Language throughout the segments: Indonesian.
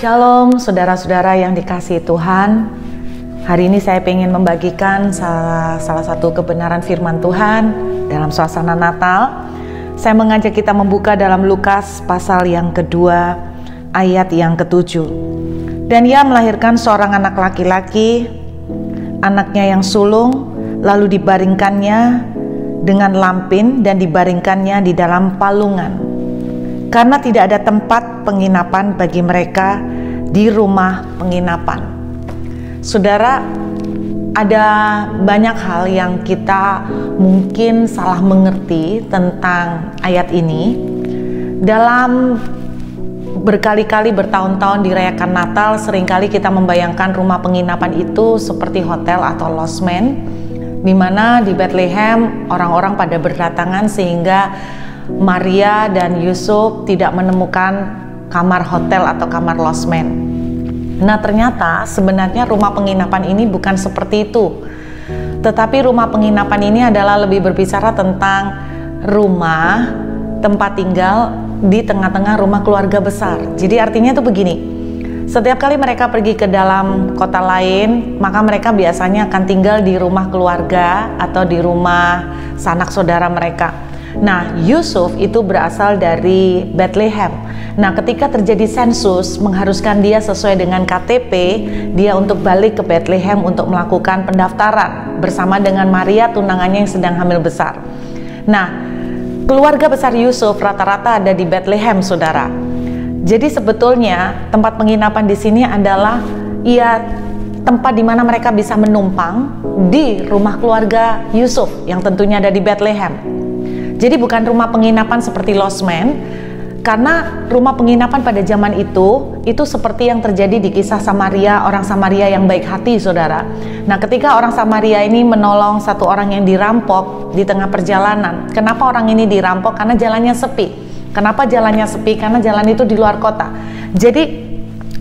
Shalom saudara-saudara yang dikasihi Tuhan. Hari ini saya ingin membagikan salah satu kebenaran firman Tuhan dalam suasana Natal. Saya mengajak kita membuka dalam Lukas pasal yang kedua ayat yang ke-7. Dan ia melahirkan seorang anak laki-laki, anaknya yang sulung, lalu dibaringkannya dengan lampin dan dibaringkannya di dalam palungan, karena tidak ada tempat penginapan bagi mereka di rumah penginapan. Saudara, ada banyak hal yang kita mungkin salah mengerti tentang ayat ini. Dalam berkali-kali bertahun-tahun dirayakan Natal, seringkali kita membayangkan rumah penginapan itu seperti hotel atau losmen, di mana di Bethlehem orang-orang pada berdatangan sehingga Maria dan Yusuf tidak menemukan kamar hotel atau kamar losmen. Nah, ternyata sebenarnya rumah penginapan ini bukan seperti itu. Tetapi rumah penginapan ini adalah lebih berbicara tentang rumah tempat tinggal di tengah-tengah rumah keluarga besar. Jadi artinya itu begini. Setiap kali mereka pergi ke dalam kota lain, maka mereka biasanya akan tinggal di rumah keluarga atau di rumah sanak saudara mereka. Nah, Yusuf itu berasal dari Bethlehem. Nah, ketika terjadi sensus mengharuskan dia sesuai dengan KTP, dia untuk balik ke Bethlehem untuk melakukan pendaftaran bersama dengan Maria, tunangannya yang sedang hamil besar. Nah, keluarga besar Yusuf rata-rata ada di Bethlehem, saudara. Jadi sebetulnya tempat penginapan di sini adalah tempat di mana mereka bisa menumpang di rumah keluarga Yusuf yang tentunya ada di Bethlehem. Jadi bukan rumah penginapan seperti losmen, karena rumah penginapan pada zaman itu seperti yang terjadi di kisah Samaria, orang Samaria yang baik hati, saudara. Nah, ketika orang Samaria ini menolong satu orang yang dirampok di tengah perjalanan. Kenapa orang ini dirampok? Karena jalannya sepi. Kenapa jalannya sepi? Karena jalan itu di luar kota. Jadi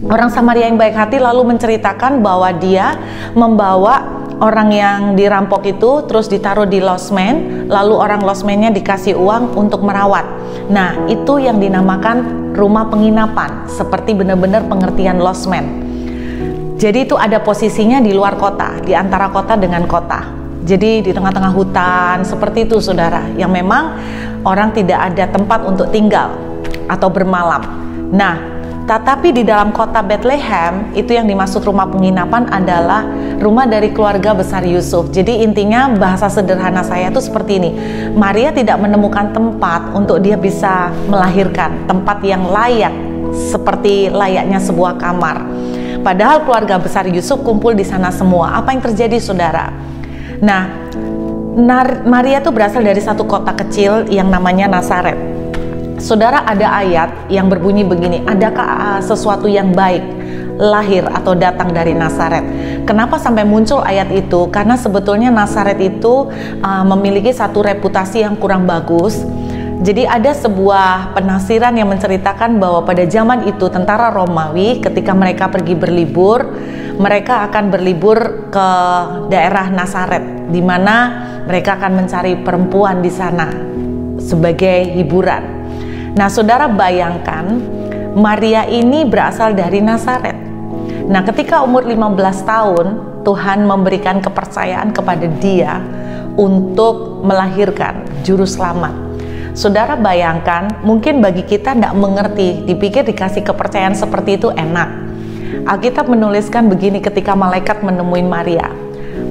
orang Samaria yang baik hati lalu menceritakan bahwa dia membawa orang yang dirampok itu terus ditaruh di losmen, lalu orang losmennya dikasih uang untuk merawat. Nah, itu yang dinamakan rumah penginapan, seperti benar-benar pengertian losmen. Jadi itu ada posisinya di luar kota, di antara kota dengan kota. Jadi di tengah-tengah hutan, seperti itu, saudara, yang memang orang tidak ada tempat untuk tinggal atau bermalam. Nah, tetapi di dalam kota Bethlehem, itu yang dimaksud rumah penginapan adalah rumah dari keluarga besar Yusuf. Jadi intinya bahasa sederhana saya itu seperti ini. Maria tidak menemukan tempat untuk dia bisa melahirkan, tempat yang layak seperti layaknya sebuah kamar. Padahal keluarga besar Yusuf kumpul di sana semua. Apa yang terjadi, saudara? Nah, Maria itu berasal dari satu kota kecil yang namanya Nazaret. Saudara, ada ayat yang berbunyi begini, adakah sesuatu yang baik lahir atau datang dari Nazaret? Kenapa sampai muncul ayat itu? Karena sebetulnya Nazaret itu memiliki satu reputasi yang kurang bagus. Jadi ada sebuah penafsiran yang menceritakan bahwa pada zaman itu tentara Romawi ketika mereka pergi berlibur, mereka akan berlibur ke daerah Nazaret, di mana mereka akan mencari perempuan di sana sebagai hiburan. Nah, saudara, bayangkan Maria ini berasal dari Nazaret. Nah, ketika umur 15 tahun, Tuhan memberikan kepercayaan kepada dia untuk melahirkan juru selamat. Saudara, bayangkan, mungkin bagi kita tidak mengerti, dipikir dikasih kepercayaan seperti itu enak. Alkitab menuliskan begini ketika malaikat menemui Maria.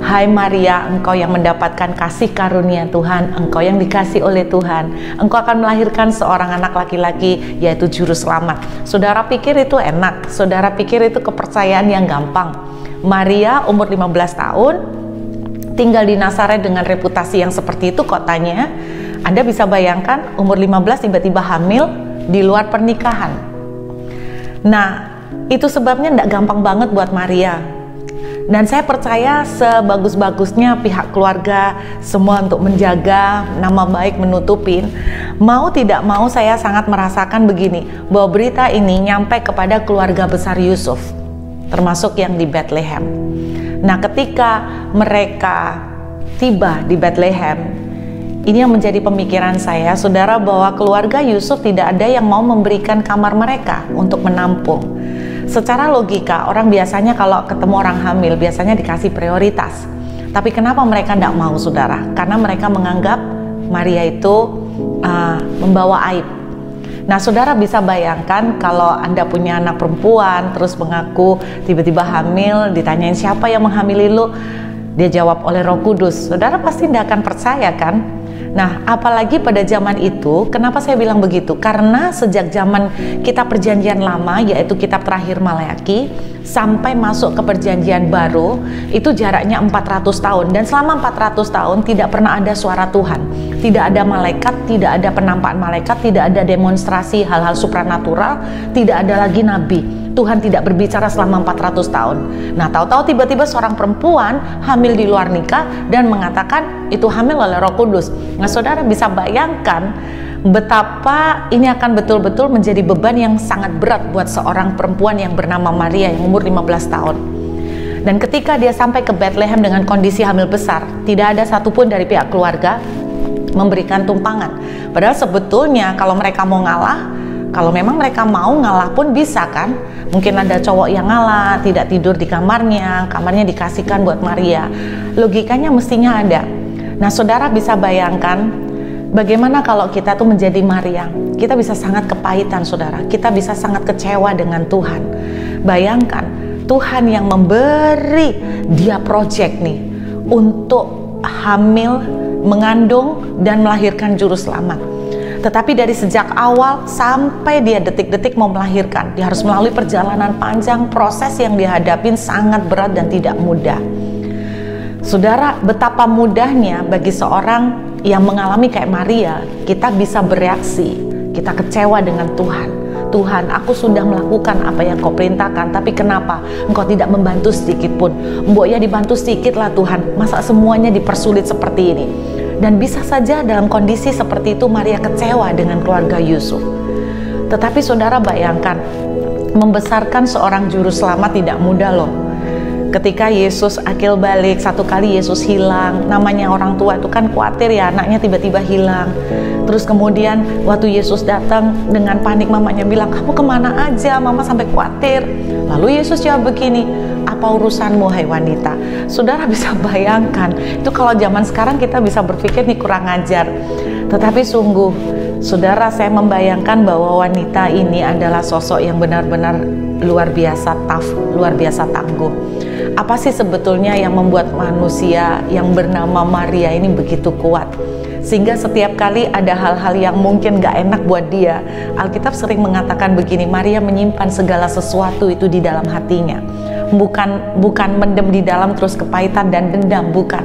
Hai Maria, engkau yang mendapatkan kasih karunia Tuhan, engkau yang dikasih oleh Tuhan, engkau akan melahirkan seorang anak laki-laki, yaitu juru selamat. Saudara pikir itu enak, saudara pikir itu kepercayaan yang gampang. Maria umur 15 tahun, tinggal di Nazaret dengan reputasi yang seperti itu kotanya. Anda bisa bayangkan umur 15 tiba-tiba hamil di luar pernikahan. Nah, itu sebabnya tidak gampang banget buat Maria. Dan saya percaya sebagus-bagusnya pihak keluarga semua untuk menjaga nama baik, menutupin, mau tidak mau saya sangat merasakan begini, bahwa berita ini nyampe kepada keluarga besar Yusuf, termasuk yang di Bethlehem. Nah, ketika mereka tiba di Bethlehem, ini yang menjadi pemikiran saya, saudara, bahwa keluarga Yusuf tidak ada yang mau memberikan kamar mereka untuk menampung. Secara logika, orang biasanya kalau ketemu orang hamil, biasanya dikasih prioritas. Tapi kenapa mereka tidak mau, saudara? Karena mereka menganggap Maria itu membawa aib. Nah, saudara bisa bayangkan kalau Anda punya anak perempuan, terus mengaku tiba-tiba hamil, ditanyain siapa yang menghamili lu, dia jawab oleh Roh Kudus. Saudara pasti tidak akan percaya kan? Nah, apalagi pada zaman itu, kenapa saya bilang begitu? Karena sejak zaman kitab perjanjian lama, yaitu kitab terakhir Maleakhi, sampai masuk ke perjanjian baru, itu jaraknya 400 tahun. Dan selama 400 tahun tidak pernah ada suara Tuhan. Tidak ada malaikat, tidak ada penampakan malaikat, tidak ada demonstrasi hal-hal supranatural, tidak ada lagi nabi. Tuhan tidak berbicara selama 400 tahun. Nah, tahu-tahu tiba-tiba seorang perempuan hamil di luar nikah dan mengatakan itu hamil oleh Roh Kudus. Nah, saudara bisa bayangkan betapa ini akan betul-betul menjadi beban yang sangat berat buat seorang perempuan yang bernama Maria yang umur 15 tahun. Dan ketika dia sampai ke Bethlehem dengan kondisi hamil besar, tidak ada satupun dari pihak keluarga memberikan tumpangan. Padahal sebetulnya kalau mereka mau ngalah, kalau memang mereka mau ngalah pun bisa kan. Mungkin ada cowok yang ngalah, tidak tidur di kamarnya dikasihkan buat Maria. Logikanya mestinya ada. Nah, saudara bisa bayangkan bagaimana kalau kita tuh menjadi Maria. Kita bisa sangat kepahitan, saudara. Kita bisa sangat kecewa dengan Tuhan. Bayangkan, Tuhan yang memberi dia project nih untuk hamil, mengandung, dan melahirkan juru selamat. Tetapi dari sejak awal sampai dia detik-detik mau melahirkan, dia harus melalui perjalanan panjang, proses yang dihadapin sangat berat dan tidak mudah. Saudara, betapa mudahnya bagi seorang yang mengalami kayak Maria, kita bisa bereaksi, kita kecewa dengan Tuhan. Tuhan, aku sudah melakukan apa yang kau perintahkan, tapi kenapa engkau tidak membantu sedikit pun? Mbok ya dibantu sedikit lah Tuhan, masa semuanya dipersulit seperti ini? Dan bisa saja dalam kondisi seperti itu Maria kecewa dengan keluarga Yusuf. Tetapi saudara bayangkan, membesarkan seorang juru selamat tidak mudah loh. Ketika Yesus akil balik, satu kali Yesus hilang, namanya orang tua itu kan khawatir ya, anaknya tiba-tiba hilang. Terus kemudian waktu Yesus datang dengan panik, mamanya bilang, kamu kemana aja, mama sampai khawatir. Lalu Yesus jawab begini, apa urusanmu hai wanita? Saudara bisa bayangkan, itu kalau zaman sekarang kita bisa berpikir nih kurang ajar. Tetapi sungguh, saudara, saya membayangkan bahwa wanita ini adalah sosok yang benar-benar luar biasa tough, luar biasa tangguh. Apa sih sebetulnya yang membuat manusia yang bernama Maria ini begitu kuat? Sehingga setiap kali ada hal-hal yang mungkin gak enak buat dia, Alkitab sering mengatakan begini, Maria menyimpan segala sesuatu itu di dalam hatinya. Bukan mendem di dalam terus kepahitan dan dendam, bukan.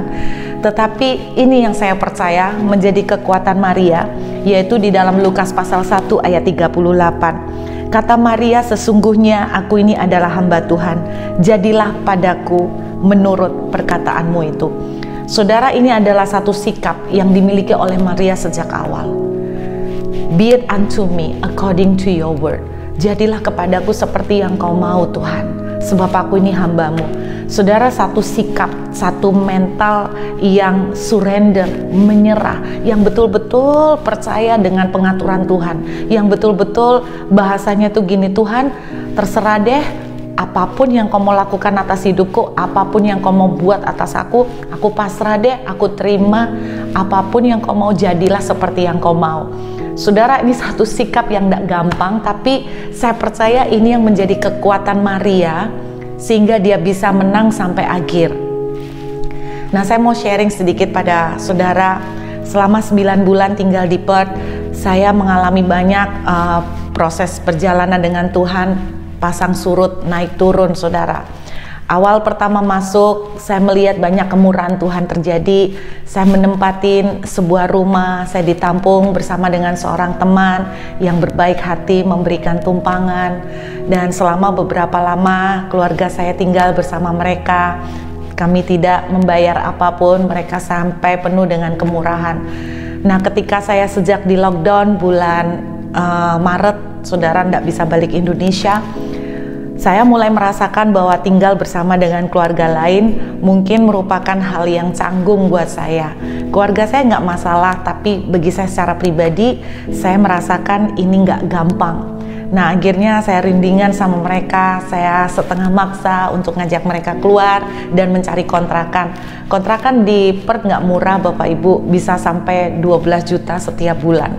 Tetapi ini yang saya percaya menjadi kekuatan Maria, yaitu di dalam Lukas pasal 1 ayat 38. Kata Maria, sesungguhnya aku ini adalah hamba Tuhan, jadilah padaku menurut perkataanmu itu. Saudara, ini adalah satu sikap yang dimiliki oleh Maria sejak awal. Be it unto me according to your word. Jadilah kepadaku seperti yang kau mau Tuhan, sebab aku ini hambamu. Saudara, satu sikap, satu mental yang surrender, menyerah, yang betul-betul percaya dengan pengaturan Tuhan, yang betul-betul bahasanya tuh gini, Tuhan terserah deh, apapun yang kau mau lakukan atas hidupku, apapun yang kau mau buat atas aku pasrah deh, aku terima, apapun yang kau mau jadilah seperti yang kau mau. Saudara, ini satu sikap yang tidak gampang, tapi saya percaya ini yang menjadi kekuatan Maria, sehingga dia bisa menang sampai akhir. Nah, saya mau sharing sedikit pada saudara. Selama 9 bulan tinggal di Perth, saya mengalami banyak proses perjalanan dengan Tuhan, pasang surut, naik turun, saudara. Awal pertama masuk, saya melihat banyak kemurahan Tuhan terjadi. Saya menempatin sebuah rumah, saya ditampung bersama dengan seorang teman yang berbaik hati memberikan tumpangan. Dan selama beberapa lama keluarga saya tinggal bersama mereka. Kami tidak membayar apapun, mereka sampai penuh dengan kemurahan. Nah, ketika saya sejak di lockdown bulan Maret, saudara tidak bisa balik Indonesia, saya mulai merasakan bahwa tinggal bersama dengan keluarga lain mungkin merupakan hal yang canggung buat saya. Keluarga saya nggak masalah, tapi bagi saya secara pribadi, saya merasakan ini nggak gampang. Nah, akhirnya saya rindingan sama mereka, saya setengah maksa untuk ngajak mereka keluar dan mencari kontrakan. Kontrakan di Perth nggak murah Bapak Ibu, bisa sampai 12 juta setiap bulan.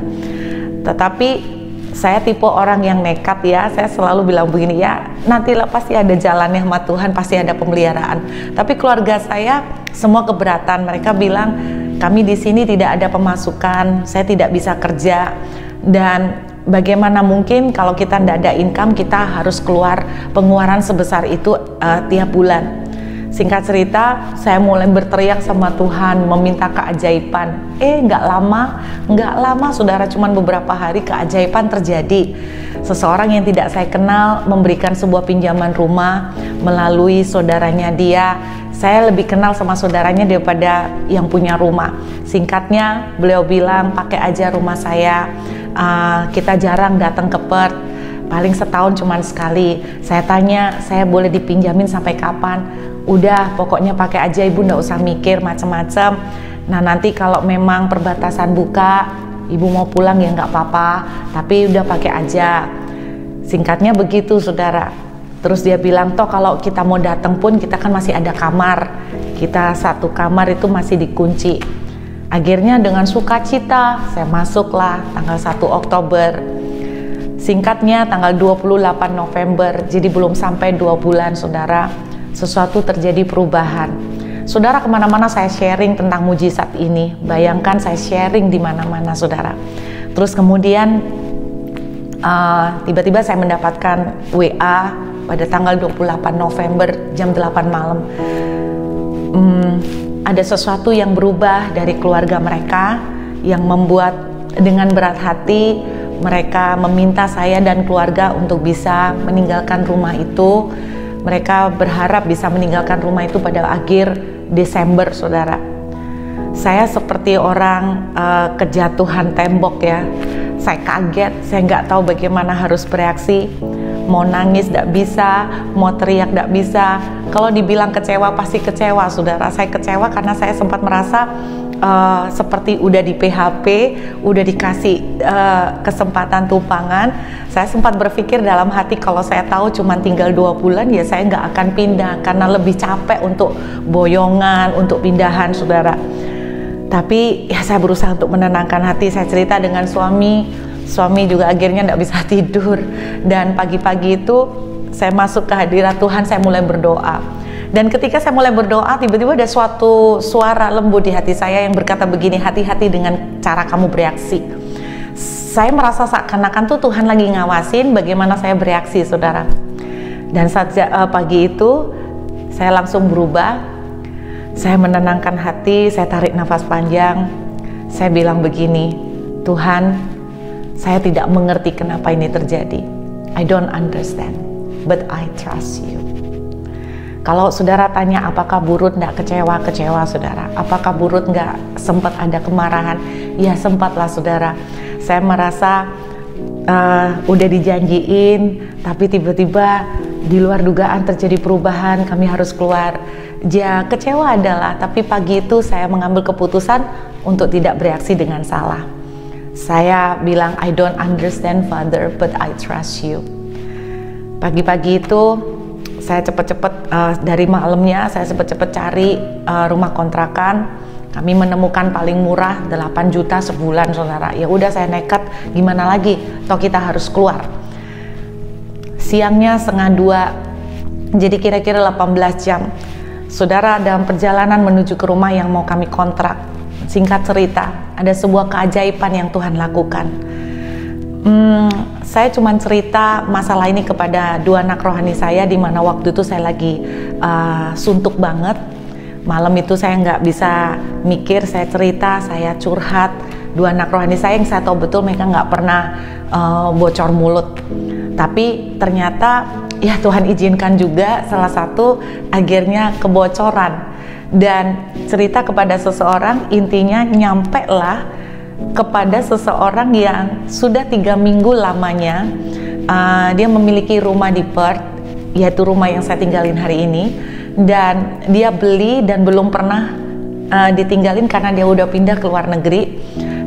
Tetapi saya tipe orang yang nekat ya, saya selalu bilang begini ya, nantilah pasti ada jalannya sama Tuhan, pasti ada pemeliharaan. Tapi keluarga saya semua keberatan, mereka bilang kami di sini tidak ada pemasukan, saya tidak bisa kerja, dan bagaimana mungkin kalau kita tidak ada income, kita harus keluar pengeluaran sebesar itu tiap bulan. Singkat cerita, saya mulai berteriak sama Tuhan, meminta keajaiban. Nggak lama saudara, cuman beberapa hari keajaiban terjadi. Seseorang yang tidak saya kenal memberikan sebuah pinjaman rumah melalui saudaranya dia. Saya lebih kenal sama saudaranya daripada yang punya rumah. Singkatnya, beliau bilang pakai aja rumah saya. Kita jarang datang ke Perth, paling setahun cuman sekali. Saya tanya, saya boleh dipinjamin sampai kapan? Udah, pokoknya pakai aja ibu, nggak usah mikir macam-macam. Nah, nanti kalau memang perbatasan buka, ibu mau pulang ya nggak apa-apa, tapi udah pakai aja. Singkatnya begitu saudara. Terus dia bilang, toh kalau kita mau datang pun kita kan masih ada kamar, kita satu kamar itu masih dikunci. Akhirnya dengan sukacita saya masuklah tanggal 1 Oktober. Singkatnya tanggal 28 November, jadi belum sampai 2 bulan saudara, sesuatu terjadi perubahan. Saudara, kemana-mana saya sharing tentang mujizat ini. Bayangkan saya sharing di mana-mana saudara. Terus kemudian tiba-tiba saya mendapatkan WA pada tanggal 28 November jam 8 malam. Ada sesuatu yang berubah dari keluarga mereka yang membuat dengan berat hati mereka meminta saya dan keluarga untuk bisa meninggalkan rumah itu. Mereka berharap bisa meninggalkan rumah itu pada akhir Desember saudara. Saya seperti orang kejatuhan tembok ya. Saya kaget, saya nggak tahu bagaimana harus bereaksi. Mau nangis tidak bisa, mau teriak tidak bisa. Kalau dibilang kecewa, pasti kecewa saudara. Saya kecewa karena saya sempat merasa seperti udah di PHP, udah dikasih kesempatan tumpangan. Saya sempat berpikir dalam hati, kalau saya tahu cuma tinggal 2 bulan ya saya nggak akan pindah, karena lebih capek untuk boyongan, untuk pindahan saudara. Tapi ya saya berusaha untuk menenangkan hati. Saya cerita dengan suami juga akhirnya tidak bisa tidur. Dan pagi-pagi itu saya masuk ke hadirat Tuhan, saya mulai berdoa. Dan ketika saya mulai berdoa, tiba-tiba ada suatu suara lembut di hati saya yang berkata begini, hati-hati dengan cara kamu bereaksi. Saya merasa seakan-akan tuh Tuhan lagi ngawasin bagaimana saya bereaksi saudara. Dan saat pagi itu saya langsung berubah. Saya menenangkan hati, saya tarik nafas panjang. Saya bilang begini, Tuhan, saya tidak mengerti kenapa ini terjadi. I don't understand, but I trust you. Kalau saudara tanya apakah Burut nggak kecewa saudara, apakah Burut nggak sempat ada kemarahan? Ya sempatlah saudara. Saya merasa udah dijanjiin, tapi tiba-tiba di luar dugaan terjadi perubahan, kami harus keluar. Ya kecewa adalah, tapi pagi itu saya mengambil keputusan untuk tidak bereaksi dengan salah. Saya bilang, I don't understand Father, but I trust you. Pagi-pagi itu saya cepet-cepet dari malamnya saya cepet-cepet cari rumah kontrakan. Kami menemukan paling murah 8 juta sebulan saudara. Ya udah saya nekat, gimana lagi, toh kita harus keluar. Siangnya 1:30, jadi kira-kira 18 jam. Saudara, dalam perjalanan menuju ke rumah yang mau kami kontrak, singkat cerita, ada sebuah keajaiban yang Tuhan lakukan. Saya cuma cerita masalah ini kepada 2 anak rohani saya, di mana waktu itu saya lagi suntuk banget. Malam itu saya nggak bisa mikir, saya cerita, saya curhat. 2 anak rohani saya yang saya tahu betul mereka nggak pernah bocor mulut. Tapi ternyata ya Tuhan izinkan juga salah satu akhirnya kebocoran. Dan cerita kepada seseorang, intinya nyampe lah kepada seseorang yang sudah 3 minggu lamanya dia memiliki rumah di Perth, yaitu rumah yang saya tinggalin hari ini. Dan dia beli dan belum pernah ditinggalin karena dia udah pindah ke luar negeri.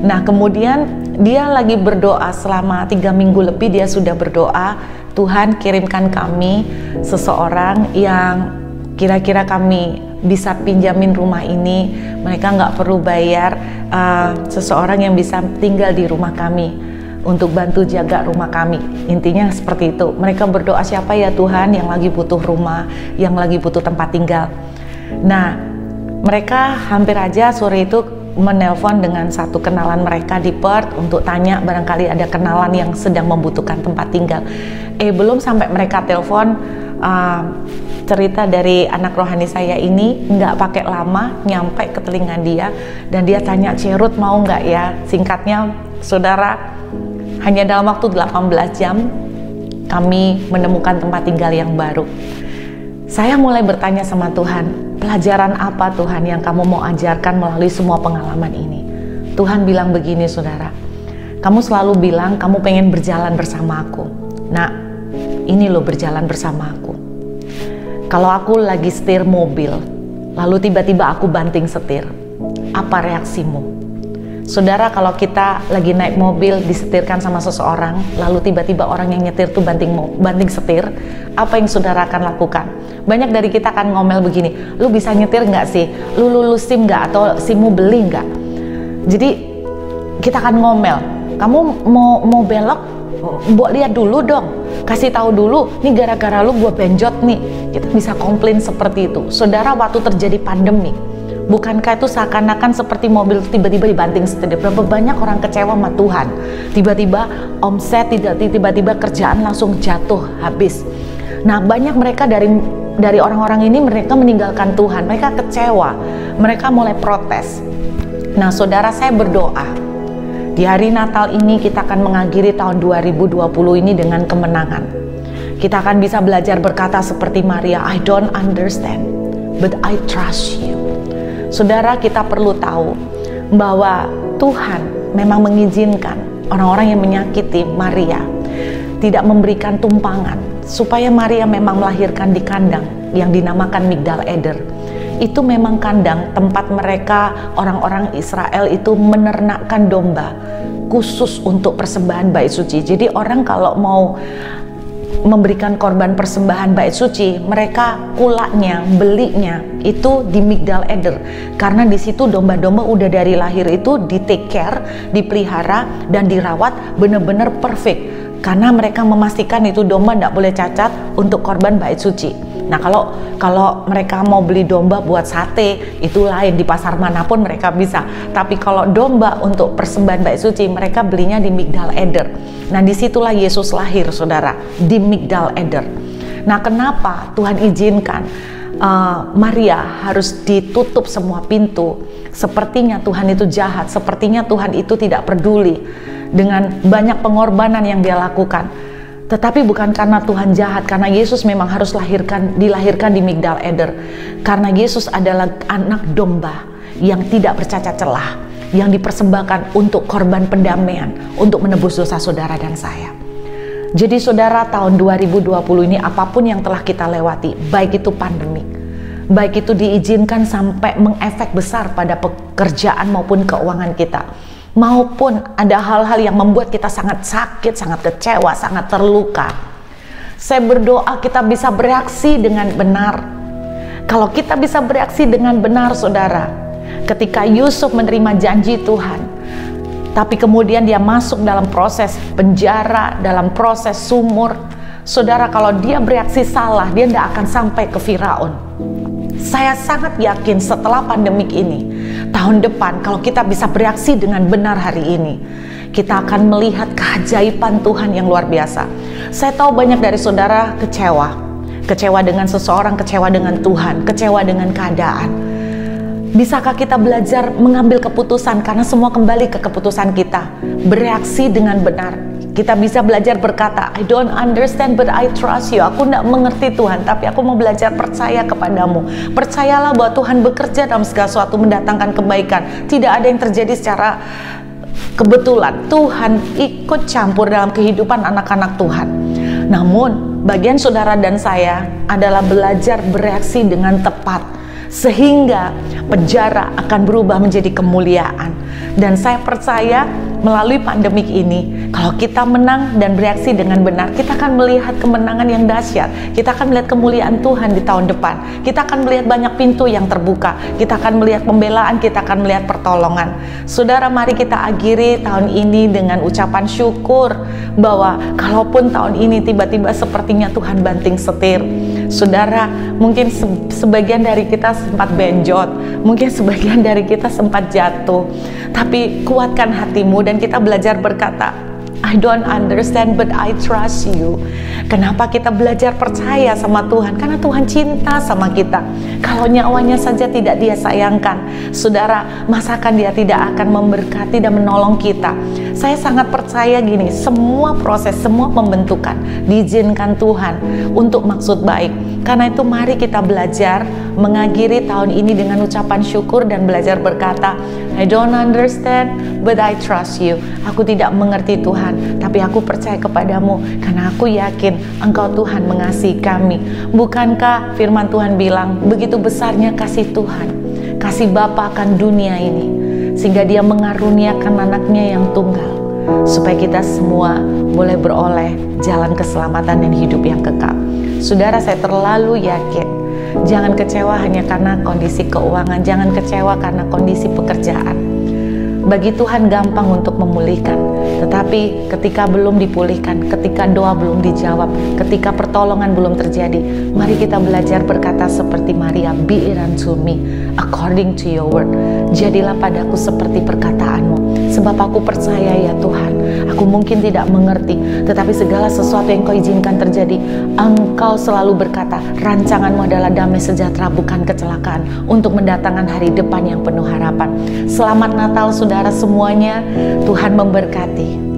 Nah kemudian dia lagi berdoa selama 3 minggu lebih. Dia sudah berdoa, Tuhan kirimkan kami seseorang yang kira-kira kami bisa pinjamin rumah ini, mereka nggak perlu bayar, seseorang yang bisa tinggal di rumah kami untuk bantu jaga rumah kami. Intinya seperti itu. Mereka berdoa, siapa ya Tuhan yang lagi butuh rumah, yang lagi butuh tempat tinggal. Nah, mereka hampir aja sore itu menelpon dengan satu kenalan mereka di Perth untuk tanya barangkali ada kenalan yang sedang membutuhkan tempat tinggal. Belum sampai mereka telepon, cerita dari anak rohani saya ini nggak pakai lama nyampe ke telinga dia, dan dia tanya, Cerut mau nggak ya? Singkatnya, saudara, hanya dalam waktu 18 jam kami menemukan tempat tinggal yang baru. Saya mulai bertanya sama Tuhan, pelajaran apa Tuhan yang kamu mau ajarkan melalui semua pengalaman ini? Tuhan bilang begini, saudara, kamu selalu bilang kamu pengen berjalan bersama aku. Nah, ini loh berjalan bersama aku. Kalau aku lagi setir mobil, lalu tiba-tiba aku banting setir, apa reaksimu? Saudara, kalau kita lagi naik mobil disetirkan sama seseorang, lalu tiba-tiba orang yang nyetir tuh banting setir, apa yang saudara akan lakukan? Banyak dari kita akan ngomel begini, lu bisa nyetir nggak sih? Lu lulus SIM nggak? Atau SIMmu beli nggak? Jadi kita akan ngomel, kamu mau belok? Buat lihat dulu dong, kasih tahu dulu, nih gara-gara lu gua benjot nih. Kita bisa komplain seperti itu. Saudara, waktu terjadi pandemi, bukankah itu seakan-akan seperti mobil tiba-tiba dibanting setir? Berapa banyak orang kecewa sama Tuhan, tiba-tiba omset, tiba-tiba kerjaan langsung jatuh habis. Nah, banyak mereka dari orang-orang ini, mereka meninggalkan Tuhan, mereka kecewa, mereka mulai protes. Nah, saudara, saya berdoa di hari Natal ini kita akan mengakhiri tahun 2020 ini dengan kemenangan. Kita akan bisa belajar berkata seperti Maria, I don't understand, but I trust you. Saudara, kita perlu tahu bahwa Tuhan memang mengizinkan orang-orang yang menyakiti Maria, tidak memberikan tumpangan, supaya Maria memang melahirkan di kandang yang dinamakan Migdal Eder. Itu memang kandang tempat mereka, orang-orang Israel itu menernakkan domba khusus untuk persembahan bait suci. Jadi orang kalau mau memberikan korban persembahan bait suci, mereka kulaknya, belinya itu di Migdal Eder, karena di situ domba-domba udah dari lahir itu di take care, dipelihara dan dirawat benar-benar perfect, karena mereka memastikan itu domba tidak boleh cacat untuk korban bait suci. Nah, kalau mereka mau beli domba buat sate, itu lain, di pasar manapun mereka bisa. Tapi kalau domba untuk persembahan bait suci, mereka belinya di Migdal Eder. Nah, disitulah Yesus lahir, saudara, di Migdal Eder. Nah, kenapa Tuhan izinkan Maria harus ditutup semua pintu? Sepertinya Tuhan itu jahat, sepertinya Tuhan itu tidak peduli dengan banyak pengorbanan yang dia lakukan. Tetapi bukan karena Tuhan jahat, karena Yesus memang harus dilahirkan di Migdal Eder. Karena Yesus adalah anak domba yang tidak bercacat celah, yang dipersembahkan untuk korban pendamaian, untuk menebus dosa saudara dan saya. Jadi saudara, tahun 2020 ini apapun yang telah kita lewati, baik itu pandemi, baik itu diizinkan sampai mengefek besar pada pekerjaan maupun keuangan kita, maupun ada hal-hal yang membuat kita sangat sakit, sangat kecewa, sangat terluka, saya berdoa kita bisa bereaksi dengan benar. Kalau kita bisa bereaksi dengan benar, saudara, ketika Yusuf menerima janji Tuhan, tapi kemudian dia masuk dalam proses penjara, dalam proses sumur, saudara, kalau dia bereaksi salah, dia tidak akan sampai ke Firaun. Saya sangat yakin setelah pandemik ini, tahun depan kalau kita bisa bereaksi dengan benar hari ini, kita akan melihat keajaiban Tuhan yang luar biasa. Saya tahu banyak dari saudara kecewa dengan seseorang, kecewa dengan Tuhan, kecewa dengan keadaan. Bisakah kita belajar mengambil keputusan, karena semua kembali ke keputusan kita, bereaksi dengan benar. Kita bisa belajar berkata, I don't understand but I trust you. Aku tidak mengerti Tuhan, tapi aku mau belajar percaya kepadamu. Percayalah bahwa Tuhan bekerja dalam segala sesuatu, mendatangkan kebaikan. Tidak ada yang terjadi secara kebetulan. Tuhan ikut campur dalam kehidupan anak-anak Tuhan. Namun bagian saudara dan saya adalah belajar bereaksi dengan tepat, sehingga penjara akan berubah menjadi kemuliaan. Dan saya percaya melalui pandemik ini, kalau kita menang dan bereaksi dengan benar, kita akan melihat kemenangan yang dahsyat. Kita akan melihat kemuliaan Tuhan di tahun depan. Kita akan melihat banyak pintu yang terbuka. Kita akan melihat pembelaan, kita akan melihat pertolongan. Saudara, mari kita akhiri tahun ini dengan ucapan syukur bahwa kalaupun tahun ini tiba-tiba sepertinya Tuhan banting setir. Saudara, mungkin sebagian dari kita sempat benjot, mungkin sebagian dari kita sempat jatuh, tapi kuatkan hatimu dan kita belajar berkata, I don't understand but I trust you. Kenapa kita belajar percaya sama Tuhan? Karena Tuhan cinta sama kita. Kalau nyawanya saja tidak Dia sayangkan, saudara, masakan Dia tidak akan memberkati dan menolong kita? Saya sangat percaya gini, semua proses, semua pembentukan diizinkan Tuhan untuk maksud baik. Karena itu mari kita belajar mengakhiri tahun ini dengan ucapan syukur dan belajar berkata, I don't understand but I trust you. Aku tidak mengerti Tuhan, tapi aku percaya kepadamu karena aku yakin Engkau Tuhan mengasihi kami. Bukankah firman Tuhan bilang begitu besarnya kasih Tuhan, kasih Bapa akan dunia ini, sehingga Dia mengaruniakan anaknya yang tunggal, supaya kita semua boleh beroleh jalan keselamatan dan hidup yang kekal. Saudara, saya terlalu yakin, jangan kecewa hanya karena kondisi keuangan, jangan kecewa karena kondisi pekerjaan. Bagi Tuhan gampang untuk memulihkan, tetapi ketika belum dipulihkan, ketika doa belum dijawab, ketika pertolongan belum terjadi, mari kita belajar berkata seperti Maria, be it unto me according to your word. Jadilah padaku seperti perkataanmu, sebab aku percaya ya Tuhan, aku mungkin tidak mengerti, tetapi segala sesuatu yang Kau izinkan terjadi, Engkau selalu berkata, rancanganmu adalah damai sejahtera, bukan kecelakaan, untuk mendatangkan hari depan yang penuh harapan. Selamat Natal saudara semuanya, Tuhan memberkati.